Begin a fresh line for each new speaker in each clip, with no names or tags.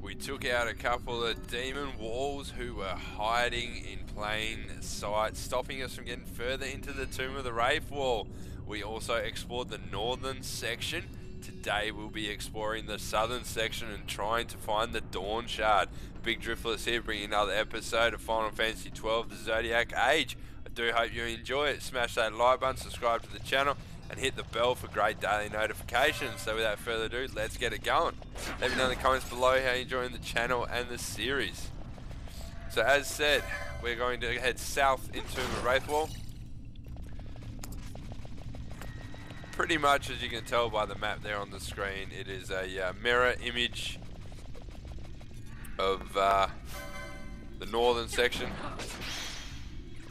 We took out a couple of demon walls who were hiding in plain sight, stopping us from getting further into the Tomb of the Raithwall. We also explored the northern section. Today we'll be exploring the southern section and trying to find the Dawn Shard. Big Drithulus here, bringing another episode of Final Fantasy XII, the Zodiac Age. I do hope you enjoy it. Smash that like button, subscribe to the channel, and hit the bell for great daily notifications. So without further ado, let's get it going. Let me know in the comments below how you're enjoying the channel and the series. So as said, we're going to head south into Tomb of Raithwall. Pretty much, as you can tell by the map there on the screen, it is a mirror image of the northern section.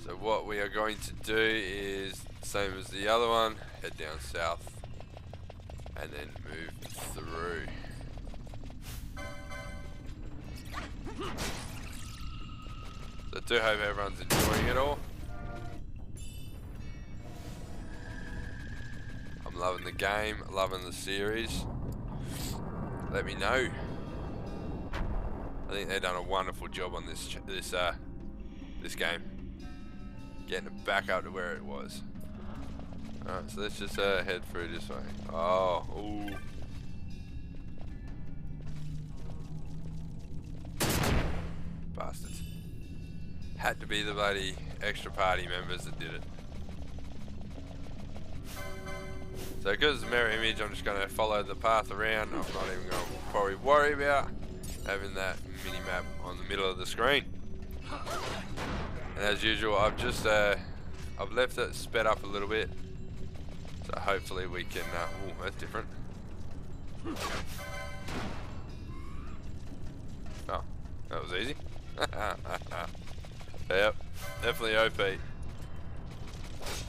So what we are going to do is same as the other one, head down south and then move through. So I do hope everyone's enjoying it all. I'm loving the game, loving the series. Let me know. I think they've done a wonderful job on this game, getting it back up to where it was. Alright, so let's just head through this way. Oh, ooh. Bastards. Had to be the bloody extra party members that did it. So because it's a mirror image, I'm just going to follow the path around. I'm not even going to probably worry about having that mini-map on the middle of the screen. And as usual, I've just I've left it sped up a little bit. So hopefully we can, ooh, that's different. Oh, that was easy. Yep, definitely OP.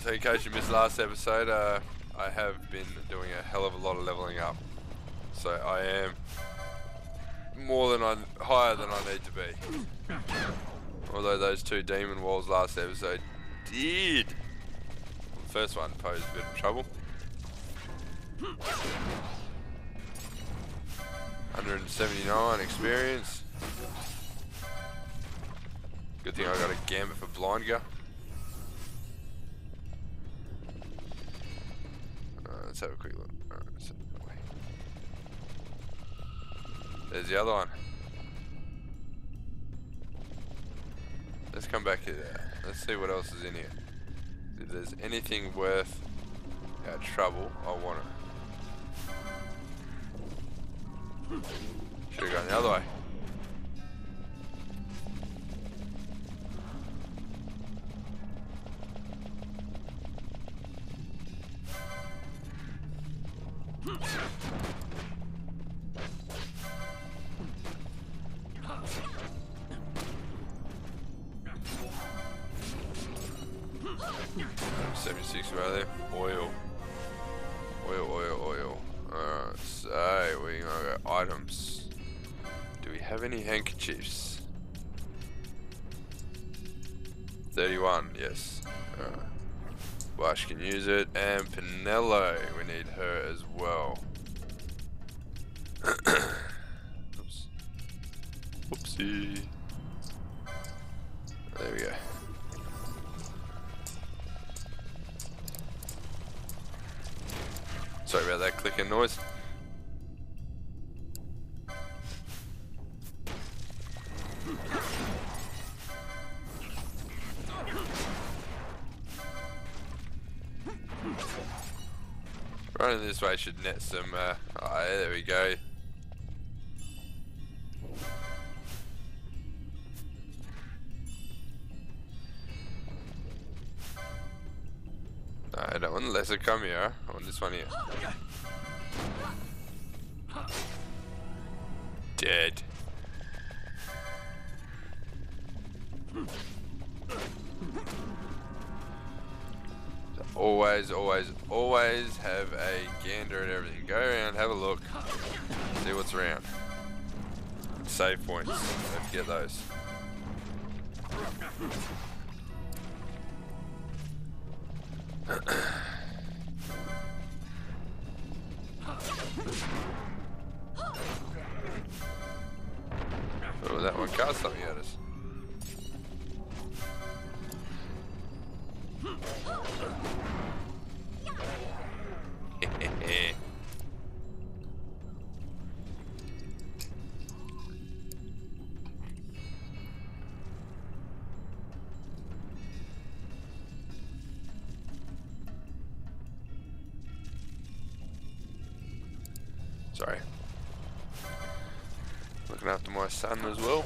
So in case you missed last episode, I have been doing a hell of a lot of leveling up. So I am higher than I need to be. Although those two demon walls last episode did, the first one posed a bit of trouble. 179 experience. Good thing I got a gambit for blind guy. Let's have a quick look. Alright, let's set that away. There's the other one. Let's come back to there. Let's see what else is in here. If there's anything worth our trouble, I want it. Should have gone the other way. Oh, 76 right there. Oil. Alright, so we're gonna go items. Do we have any handkerchiefs? 31, yes. Alright. Wash can use it, and Pinello, we need her as well. Oops. Whoopsie. There we go. Sorry about that clicking noise. Running this way should net some, oh, there we go. No, I don't want the lesser come here. I want this one here. Dead. Always have a gander at everything. Go around, have a look, see what's around. Save points, don't forget those. someone cast something at us. Sorry. Looking after my son as well.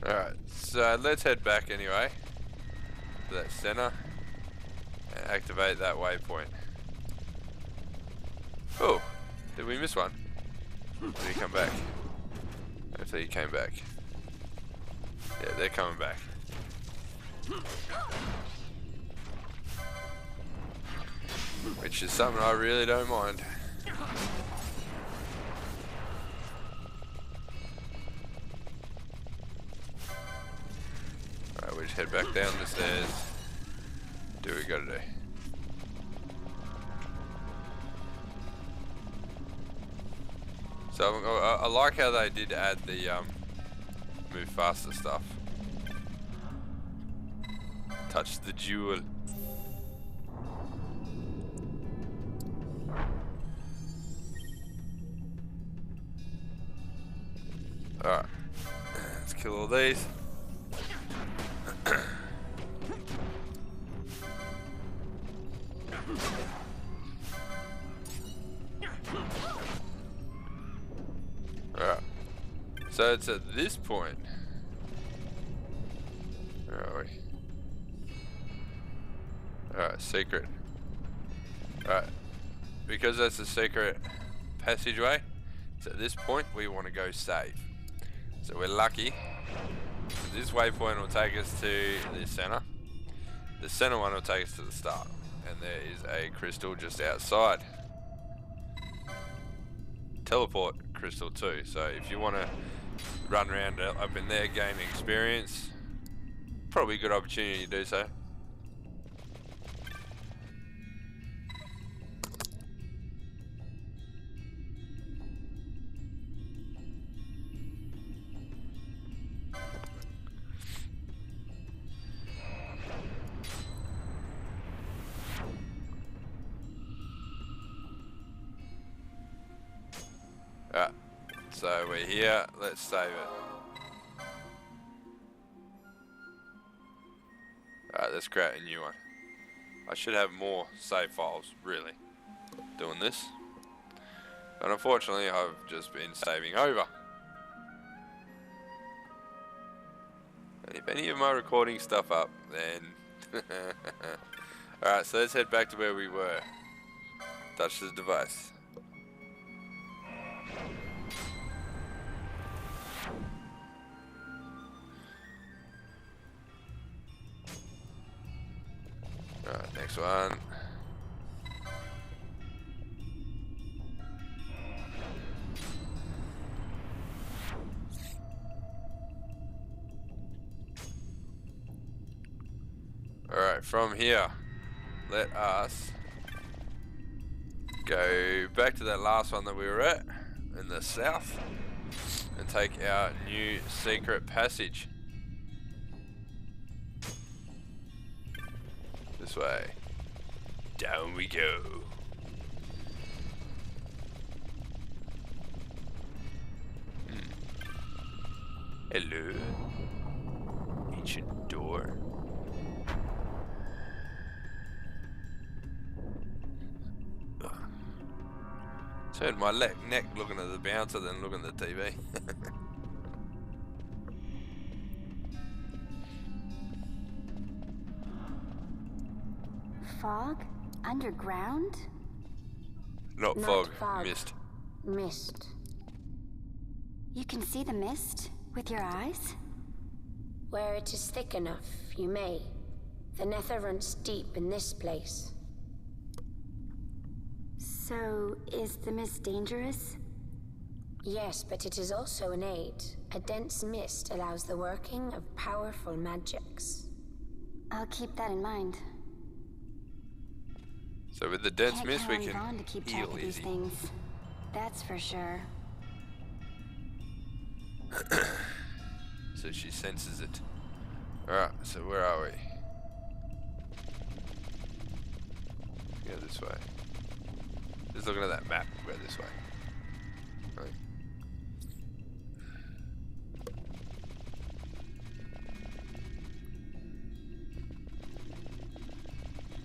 Alright, so let's head back anyway to that center and activate that waypoint. Oh, did we miss one? Did he come back? Hopefully he came back. Yeah, they're coming back. Which is something I really don't mind. Alright, we just head back down the stairs. Do what we gotta do. So I like how they did add the move faster stuff. Touch the jewel. Alright, let's kill all these. Alright, so it's at this point. Where are we? Alright, secret. Alright, because that's a secret passageway, so at this point we want to go save. So we're lucky. This waypoint will take us to the center. The center one will take us to the start. And there is a crystal just outside. Teleport crystal too. So if you want to run around up in there, gain experience, probably a good opportunity to do so. Alright, so we're here, let's save it. Alright, let's create a new one. I should have more save files, really, doing this. But unfortunately, I've just been saving over. And if any of my recording stuff up, then... Alright, so let's head back to where we were. Touch this device. Alright, next one. Alright, from here, let us go back to that last one that we were at in the south and take our new secret passage. This way. Down we go. Hello. Ancient door. Turned my neck looking at the bouncer than looking at the TV.
Fog? Underground?
Not fog, mist.
Mist. You can see the mist with your eyes?
Where it is thick enough, you may. The nether runs deep in this place.
So, is the mist dangerous?
Yes, but it is also an aid. A dense mist allows the working of powerful magics.
I'll keep that in mind.
So with the dense
Can't
mist, we
count on
can
Vaan to keep track
heal
of these
easy.
things. That's for sure.
So she senses it. Alright, so where are we? Go this way. Just looking at that map, we'll go this way. Right.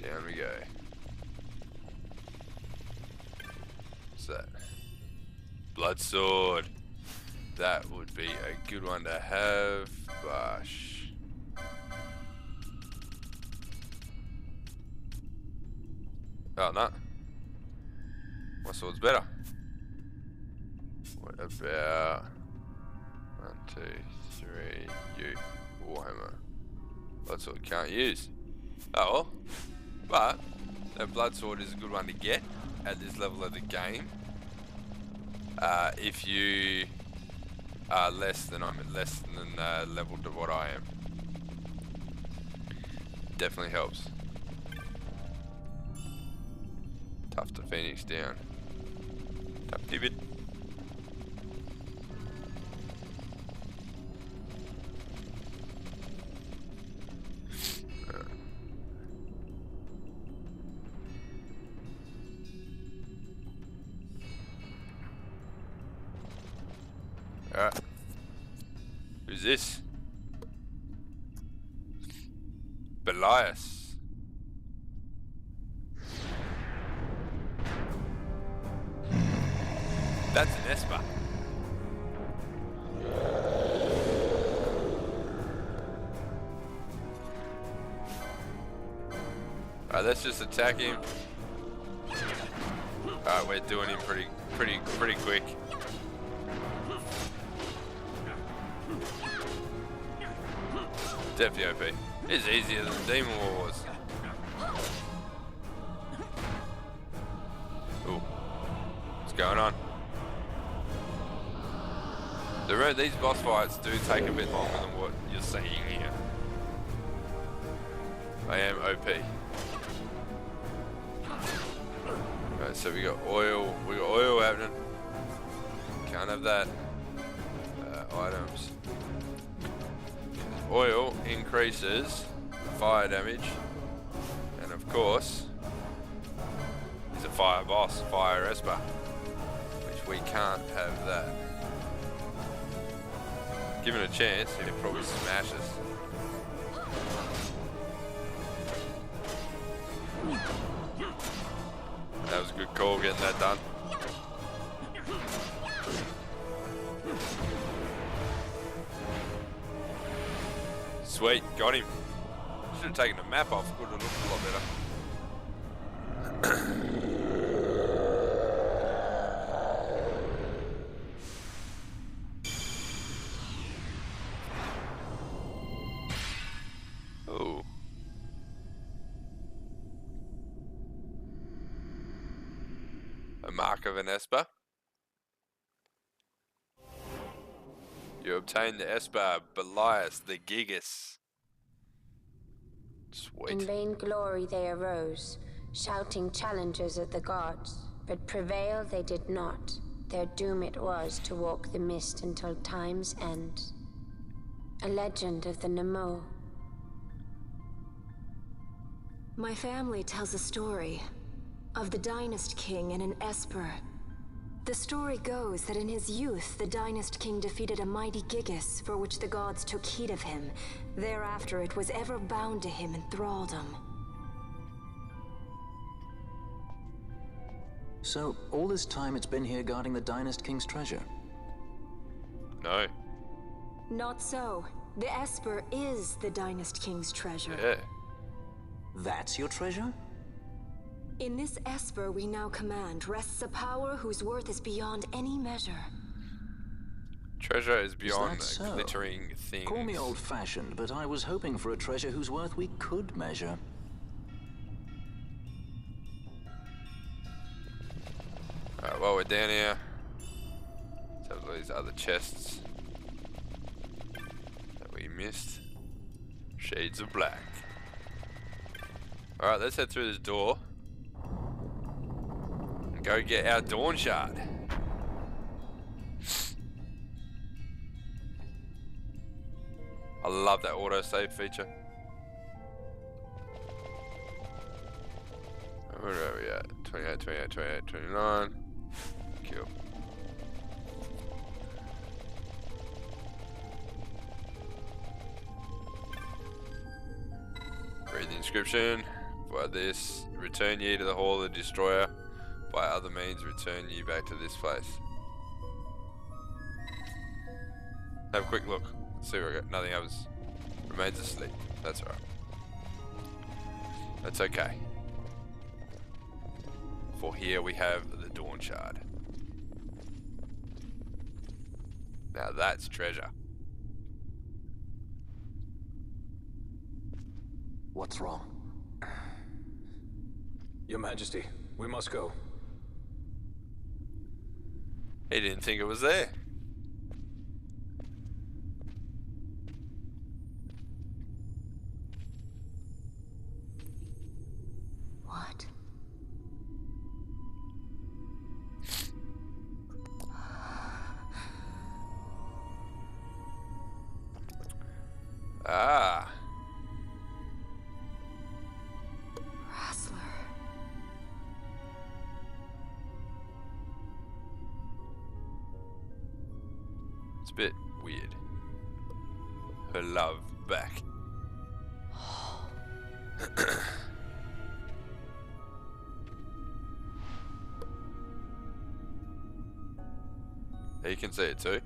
Down we go. What's that? Blood sword. That would be a good one to have. Gosh. Oh, no. My sword's better. What about 1, 2, 3, you, Warhammer? Blood sword can't use. Oh well. But that blood sword is a good one to get at this level of the game. If you are less than leveled to what I am. Definitely helps. Tough to Phoenix down. Tough pivot. Alright. Who's this? Belias. That's an Esper. Alright, let's just attack him. Alright, we're doing him pretty quick. Definitely OP. It's easier than Demon War was. Ooh. What's going on? These boss fights do take a bit longer than what you're seeing here. I am OP. Alright, so we got oil. We got oil happening. Can't have that. Items. Oil increases fire damage, and of course, he's a fire boss, fire Esper, which we can't have that. Given a chance, he'd probably smash us. That was a good call getting that done. Sweet, got him. Should have taken the map off, would have looked a lot better. Oh. A mark of an Esper. You obtain the Esper Belias the Gigas. Sweet.
In vain glory they arose, shouting challenges at the gods, but prevail they did not. Their doom it was to walk the mist until time's end. A legend of the Nemo.
My family tells a story of the Dynast King and an Esper. The story goes that in his youth, the Dynast King defeated a mighty Gigas, for which the gods took heed of him. Thereafter, it was ever bound to him in thraldom.
So, all this time it's been here guarding the Dynast King's treasure?
No.
Not so. The Esper is the Dynast King's treasure.
Yeah.
That's your treasure?
In this Esper we now command rests a power whose worth is beyond any measure.
Treasure is beyond
that so?
glittering things.
Call me old-fashioned, but I was hoping for a treasure whose worth we could measure.
Alright, well, we're down here. Let's have all these other chests that we missed. Shades of black. Alright, let's head through this door. Go get our Dawn Shard. I love that autosave feature. Where are we at? 28, 28, 28, 29. Cool. Read the inscription. By this, return ye to the Hall of the Destroyer. By other means, return ye back to this place. Have a quick look. See where I got. Nothing happens. Remains asleep. That's alright. That's okay. For here we have the Dawn Shard. Now that's treasure.
What's wrong?
Your Majesty, we must go.
He didn't think it was there.
What?
Ah.
Vossler.
It's a bit weird. Her love back. You can see it too.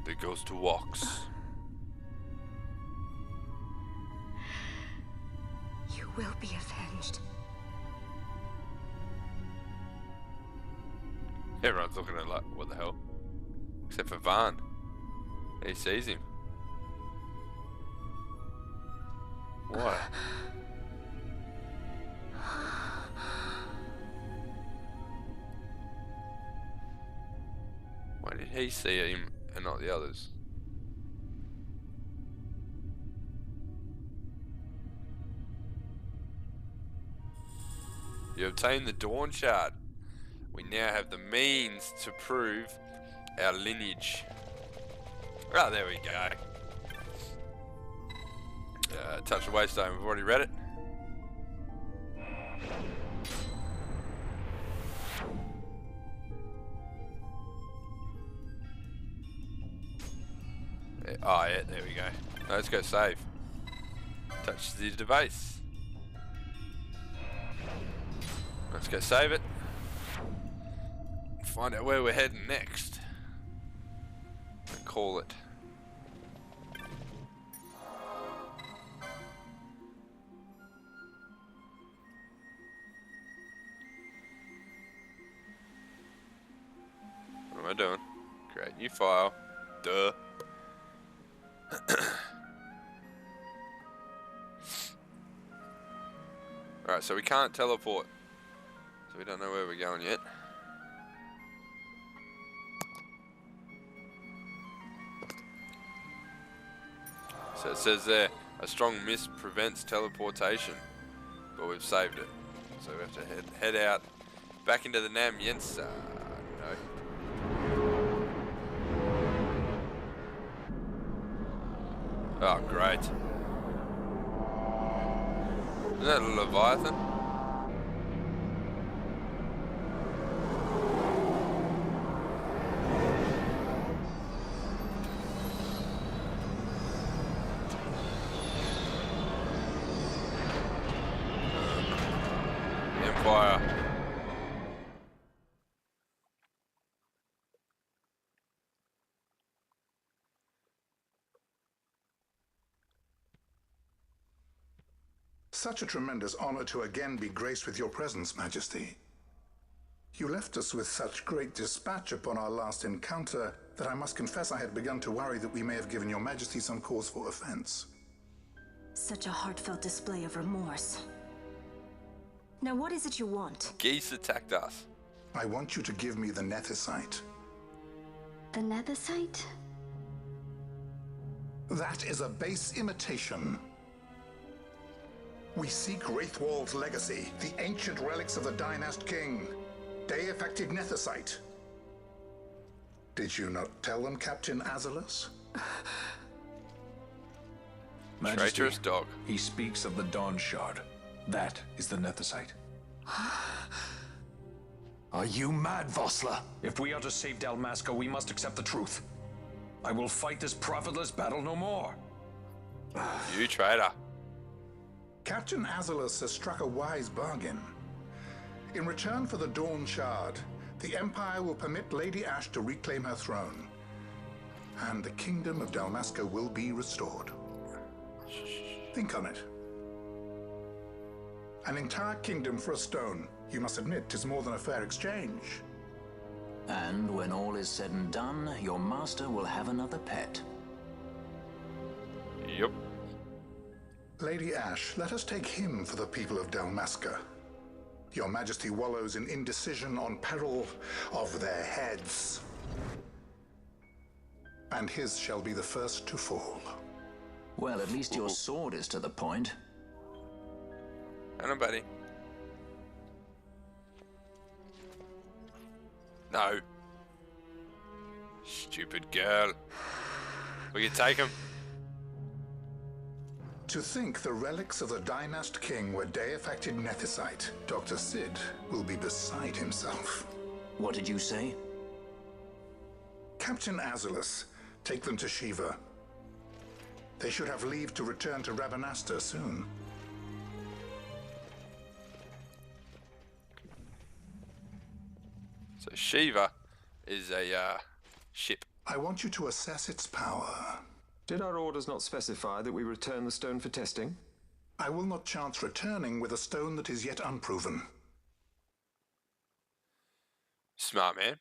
The ghost walks.
You will be avenged.
Everyone's looking at it like, what the hell? Except for Vaan. He sees him. What? Why did he see him and not the others? You obtained the Dawn Shard. We now have the means to prove our lineage. Oh, there we go. Touch the Waystone. We've already read it. Oh, yeah, there we go. No, let's go save. Touch the device. Let's go save it. Find out where we're heading next. And call it. What am I doing? Create new file. Duh. Alright, so we can't teleport. So we don't know where we're going yet. So it says there, a strong mist prevents teleportation. But we've saved it. So we have to head out back into the Nam Yensa. No. Oh, great. Isn't that a Leviathan? Empire.
Such a tremendous honor to again be graced with your presence, Majesty. You left us with such great dispatch upon our last encounter that I must confess I had begun to worry that we may have given your Majesty some cause for offense.
Such a heartfelt display of remorse. Now what is it you want?
Geese attacked us.
I want you to give me the Nethicite.
The nether site?
That is a base imitation. We seek Raithwall's legacy, the ancient relics of the Dynast King. Day-affected nethicite. Did you not tell them, Captain Azalus?
Majesty,
Traitorous dog.
he speaks of the Dawn Shard. That is the nethicite.
Are you mad, Vossler?
If we are to save Dalmasca, we must accept the truth. I will fight this profitless battle no more.
You traitor.
Captain Azalus has struck a wise bargain. In return for the Dawn Shard, the Empire will permit Lady Ash to reclaim her throne, and the Kingdom of Dalmasca will be restored. Think on it. An entire kingdom for a stone, you must admit, is more than a fair exchange.
And when all is said and done, your master will have another pet.
Yep.
Lady Ash, let us take him for the people of Dalmasca. Your Majesty wallows in indecision on peril of their heads. And his shall be the first to fall.
Well, at least your sword is to the point.
Hello, buddy. No. Stupid girl. We can take him.
To think the relics of the Dynast King were day-affected nethicite, Dr. Sid will be beside himself.
What did you say?
Captain Azalus, take them to Shiva. They should have leave to return to Rabanastre soon.
So Shiva is a ship.
I want you to assess its power.
Did our orders not specify that we return the stone for testing?
I will not chance returning with a stone that is yet unproven.
Smart man.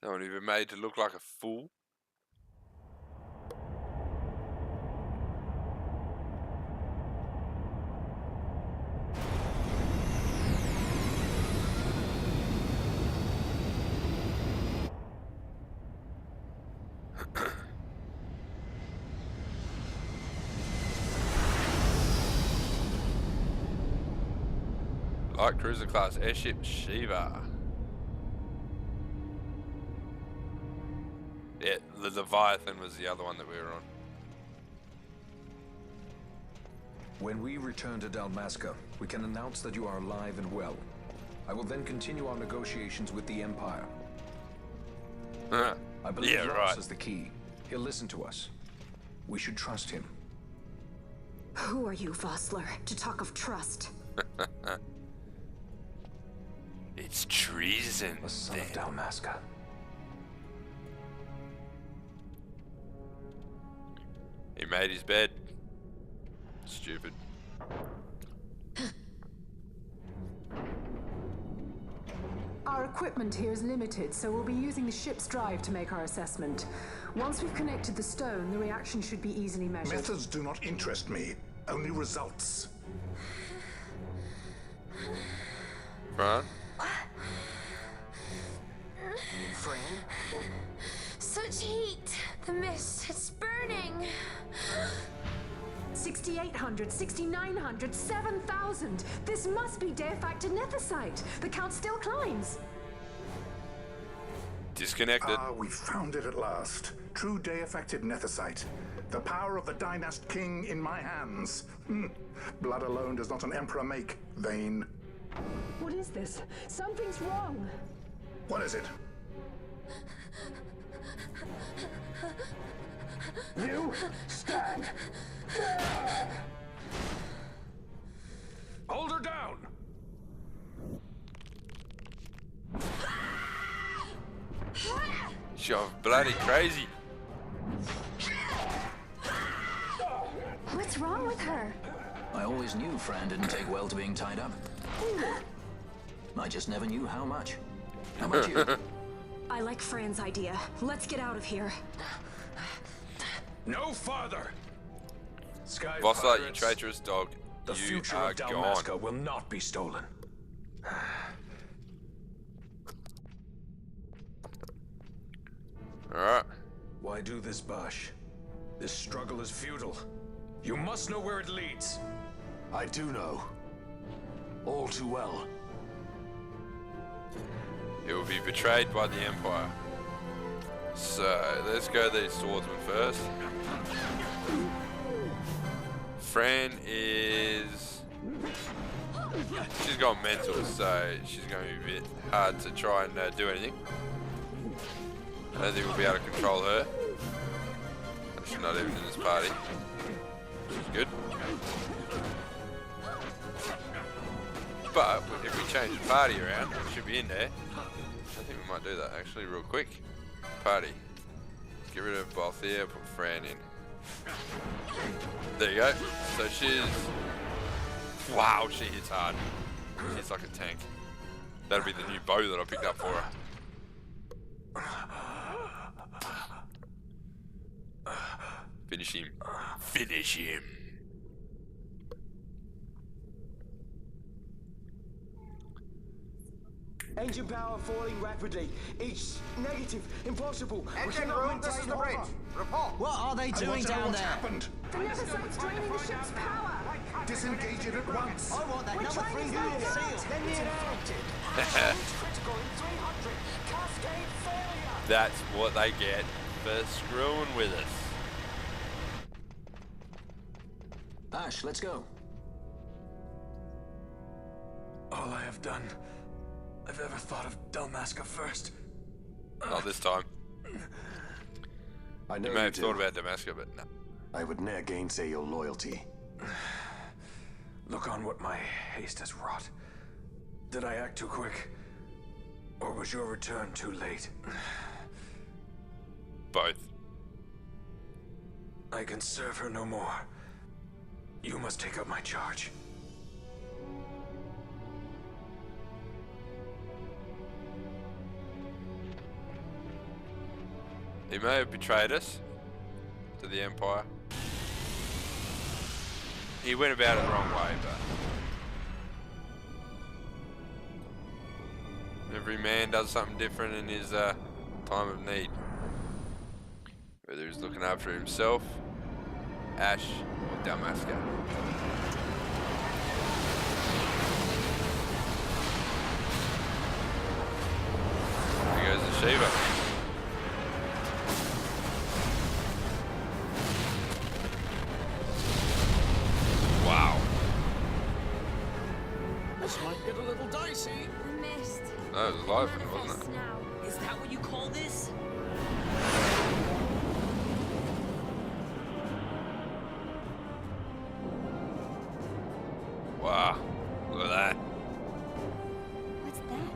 No one even made to look like a fool. Light cruiser class airship Shiva. Yeah, the Leviathan was the other one that we were on.
When we return to Dalmasca, we can announce that you are alive and well. I will then continue our negotiations with the Empire. I believe
Yeah,
Ross
right.
has the key. He'll listen to us. We should trust him.
Who are you, Vossler, to talk of trust?
It's treason.
The son of Dalmasca.
He made his bed. Stupid.
Our equipment here is limited, so we'll be using the ship's drive to make our assessment. Once we've connected the stone, the reaction should be easily measured.
Methods do not interest me, only results.
Vaan?
Friend? Such heat! The mist, it's burning!
6,800, 6,900, 7,000! This must be day-affected nethicite! The count still climbs!
Disconnected.
Ah, we found it at last. True day-affected nethicite. The power of the Dynast King in my hands. Blood alone does not an emperor make, Vaan.
What is this? Something's wrong!
What is it?
You stand.
Hold her down!
You're bloody crazy.
What's wrong with her?
I always knew Fran didn't take well to being tied up. I just never knew how much. How about you?
I like Fran's idea. Let's get out of here.
No farther! Sky
Vossler, you
pirates,
traitorous dog.
the
You
future
are
of
gone.
Dalmasca will not be stolen.
Alright.
Why do this, Bash? This struggle is futile. You must know where it leads.
I do know. All too well.
He will be betrayed by the Empire. So, let's go these swordsmen first. Fran is... She's got mental, so she's going to be a bit hard to try and do anything. I don't think we'll be able to control her. She's not even in this party. Which is good. But if we change the party around, we should be in there. I think we might do that actually real quick. Party. Let's get rid of both here, put Fran in. There you go. So she's... Wow, she hits hard. She hits like a tank. That'll be the new bow that I picked up for her. Finish him. Finish him.
Engine power falling rapidly. It's negative. Impossible.
Engine room, this is the bridge. Report.
What are they doing down there?
Happened?
The other side's draining the ship's power.
Disengage it at once.
I want that number 3 unit sealed. Let me know.
Critical in 300. Cascade failure.
That's what they get for screwing with us.
Ash, let's go.
All I have done, I've ever thought of Dalmasca first.
Not this time.
I know
You may have
do.
thought about Damascus, but no.
I would ne'er gainsay your loyalty.
Look on what my haste has wrought. Did I act too quick? Or was your return too late?
Both.
I can serve her no more. You must take up my charge.
He may have betrayed us to the Empire. He went about it the wrong way, but every man does something different in his time of need. Whether he's looking after himself, Ash, or Damascus. There goes the Shiva. Wow.
This might get a little dicey.
The mist.
That was live, wasn't it?
Now.
Is that what you call this?
Wow. Look at that.
What's that?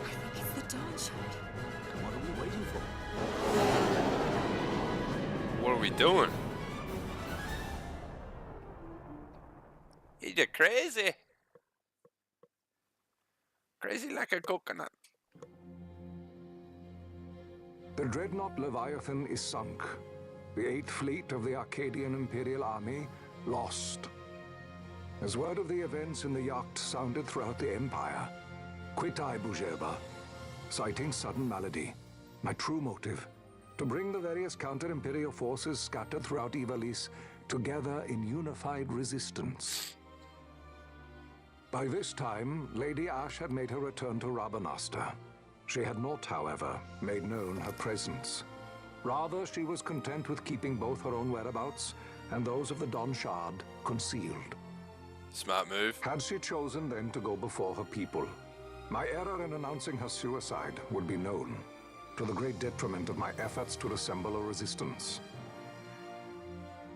I think it's the dawn shard.
What are we waiting for?
What are we doing? You're crazy. Crazy like a coconut.
The dreadnought Leviathan is sunk. The 8th Fleet of the Arcadian Imperial Army lost. As word of the events in the yacht sounded throughout the Empire, quit I Bujeba, citing sudden malady. My true motive, to bring the various counter-imperial forces scattered throughout Ivalice together in unified resistance. By this time, Lady Ash had made her return to Rabanastre. She had not, however, made known her presence. Rather, she was content with keeping both her own whereabouts and those of the Don Shard concealed.
Smart move.
Had she chosen then to go before her people, my error in announcing her suicide would be known, to the great detriment of my efforts to assemble a resistance.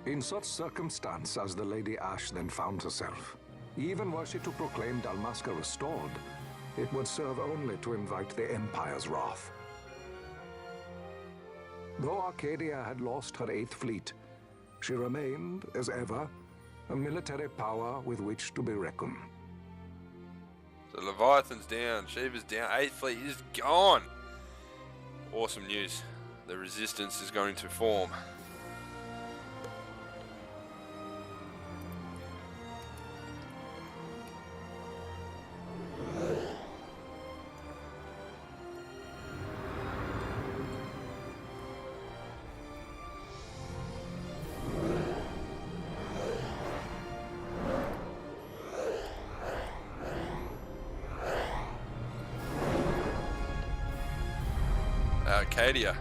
In such circumstance as the Lady Ash then found herself, even were she to proclaim Dalmasca restored, it would serve only to invite the Empire's wrath. Though Arcadia had lost her 8th Fleet, she remained, as ever, a military power with which to be reckoned.
So Leviathan's down, Shiva's down, 8th Fleet is gone. Awesome news. The resistance is going to form. Arcadia.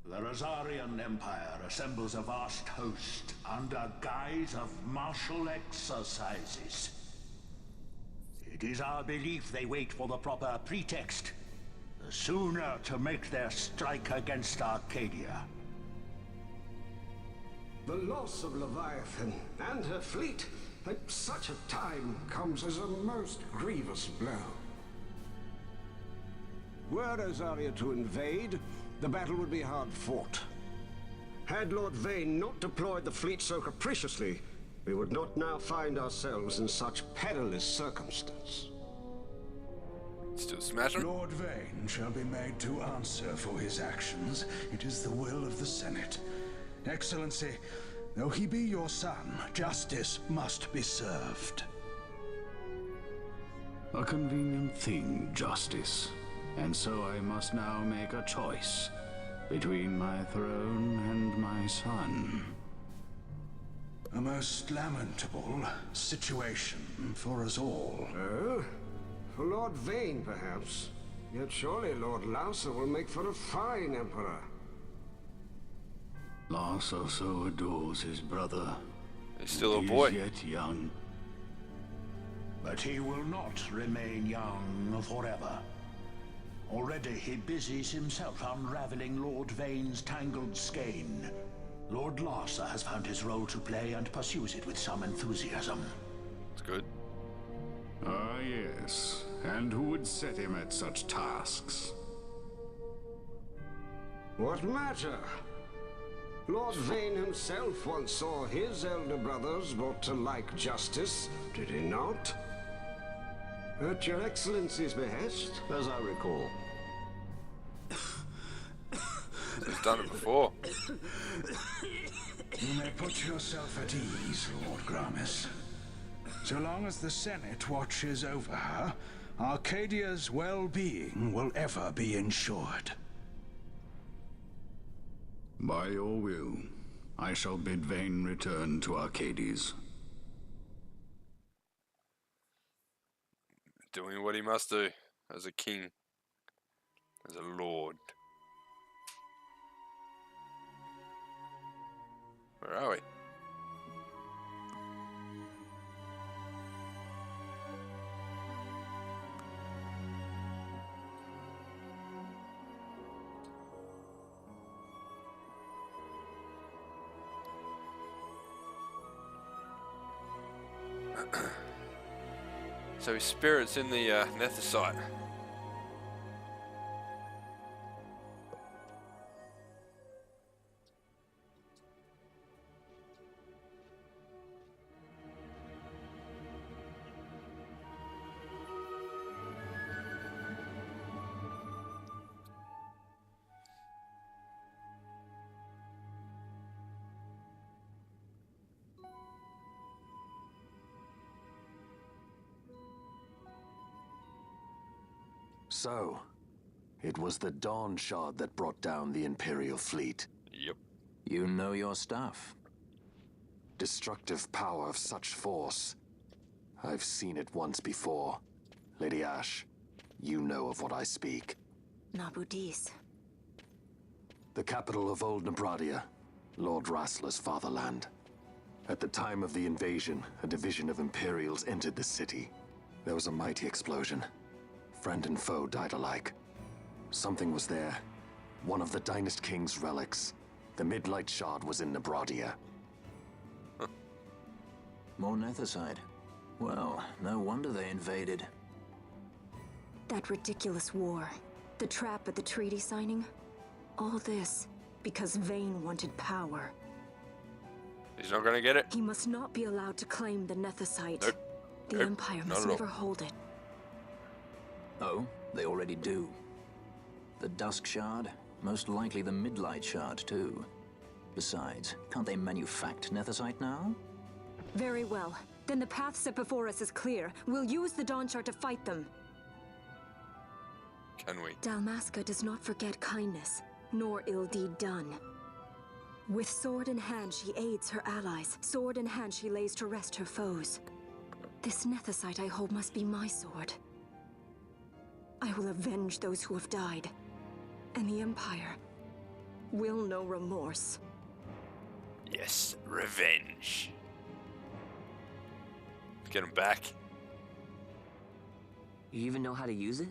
The Rosarian Empire assembles a vast host under guise of martial exercises. It is our belief they wait for the proper pretext, the sooner to make their strike against Arcadia.
The loss of Leviathan and her fleet at such a time comes as a most grievous blow. Were Rosaria to invade, the battle would be hard fought. Had Lord Vane not deployed the fleet so capriciously, we would not now find ourselves in such perilous circumstance.
Still smashing?
Lord Vane shall be made to answer for his actions. It is the will of the Senate. Excellency, though he be your son, justice must be served.
A convenient thing, justice. And so I must now make a choice between my throne and my son.
A most lamentable situation for us all.
Oh? For Lord Vane, perhaps. Yet surely Lord Lauser will make for a fine emperor.
Lauser so adores his brother.
He's still a boy.
He is yet young.
But he will not remain young forever. Already he busies himself unraveling Lord Vane's tangled skein. Lord Larsa has found his role to play and pursues it with some enthusiasm.
That's good.
Ah, yes. And who would set him at such tasks?
What matter? Lord Vane himself once saw his elder brothers brought to like justice, did he not? At your Excellency's behest, as I recall.
He's done it before.
You may put yourself at ease, Lord Gramis. So long as the Senate watches over her, Arcadia's well-being will ever be ensured.
By your will, I shall bid Vane return to Arcades.
Doing what he must do as a king, as a lord. Where are we? So his spirit's in the Nethicite.
So, it was the Dawn Shard that brought down the Imperial fleet.
Yep.
You know your stuff. Destructive power of such force. I've seen it once before. Lady Ash, you know of what I speak.
Nabudis.
The capital of Old Nebradia, Lord Rassler's fatherland. At the time of the invasion, a division of Imperials entered the city. There was a mighty explosion. Friend and foe died alike. Something was there. One of the Dynast King's relics. The Midlight Shard was in Nebradia. More Nethicite. Well, no wonder they invaded.
That ridiculous war. The trap at the treaty signing. All this because Vane wanted power.
He's not gonna get it.
He must not be allowed to claim the Nethicite.
Nope.
The
Nope.
Empire
Not
must
at all.
never hold it.
Oh, they already do. The Dusk Shard? Most likely the Midlight Shard, too. Besides, can't they manufacture Nethicite now?
Very well. Then the path set before us is clear. We'll use the Dawn Shard to fight them.
Can we?
Dalmasca does not forget kindness, nor ill deed done. With sword in hand, she aids her allies. Sword in hand, she lays to rest her foes. This Nethicite I hold must be my sword. I will avenge those who have died, and the Empire will know remorse.
Yes, revenge. Get him back.
You even know how to use it?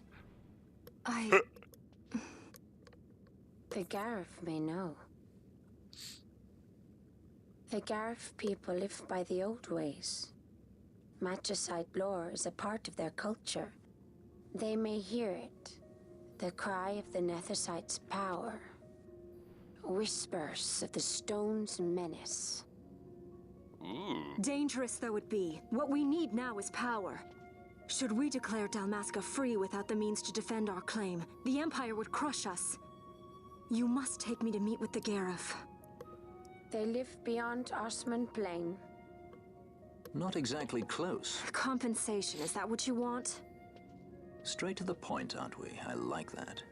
The Garif may know. The Garif people live by the old ways. Magicite lore is a part of their culture. They may hear it, the cry of the Nethicite's power. Whispers of the stone's menace.
Ooh.
Dangerous though it be, what we need now is power. Should we declare Dalmasca free without the means to defend our claim, the Empire would crush us. You must take me to meet with the Garif.
They live beyond Osman Plain.
Not exactly close.
Compensation, is that what you want?
Straight to the point, aren't we? I like that.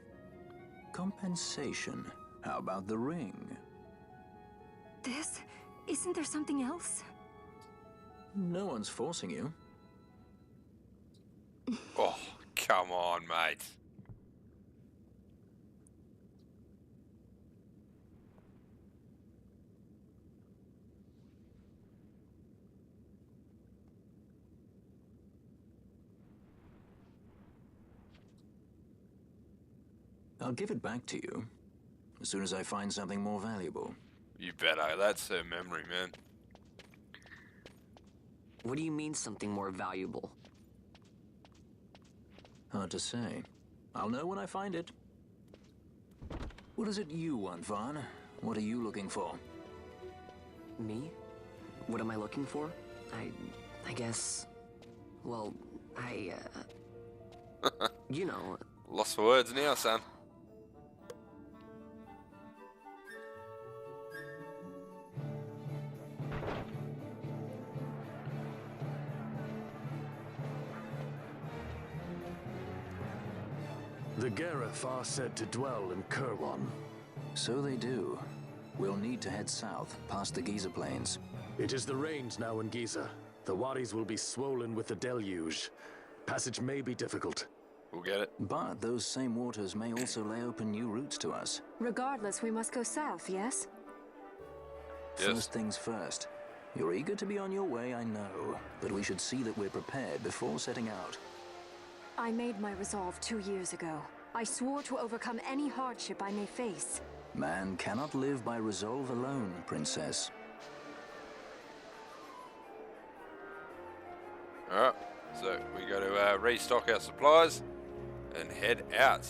Compensation. How about the ring?
This? Isn't there something else?
No one's forcing you.
Oh, come on, mate.
I'll give it back to you as soon as I find something more valuable.
You better. That's her memory, man.
What do you mean something more valuable?
Hard to say. I'll know when I find it. What is it you want, Vaan? What are you looking for?
Me? What am I looking for? I guess... Well, you know...
Lost for words now, son.
The Garif are said to dwell in Kirwan.
So they do. We'll need to head south, past the Giza Plains.
It is the rains now in Giza. The wadis will be swollen with the deluge. Passage may be difficult.
We'll get it.
But those same waters may also lay open new routes to us.
Regardless, we must go south, yes?
First things first. You're eager to be on your way, I know. But we should see that we're prepared before setting out.
I made my resolve 2 years ago. I swore to overcome any hardship I may face.
Man cannot live by resolve alone, Princess.
Alright, so we got to restock our supplies and head out.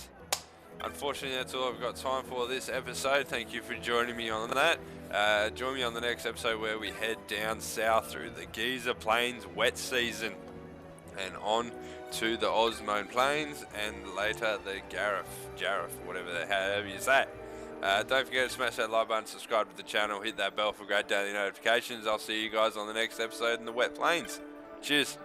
Unfortunately, that's all I've got time for this episode. Thank you for joining me on that. Join me on the next episode where we head down south through the Giza Plains wet season and on to the Osmone Plains and later the Garif, however you say it. Don't forget to smash that like button, subscribe to the channel, hit that bell for great daily notifications. I'll see you guys on the next episode in the wet plains. Cheers.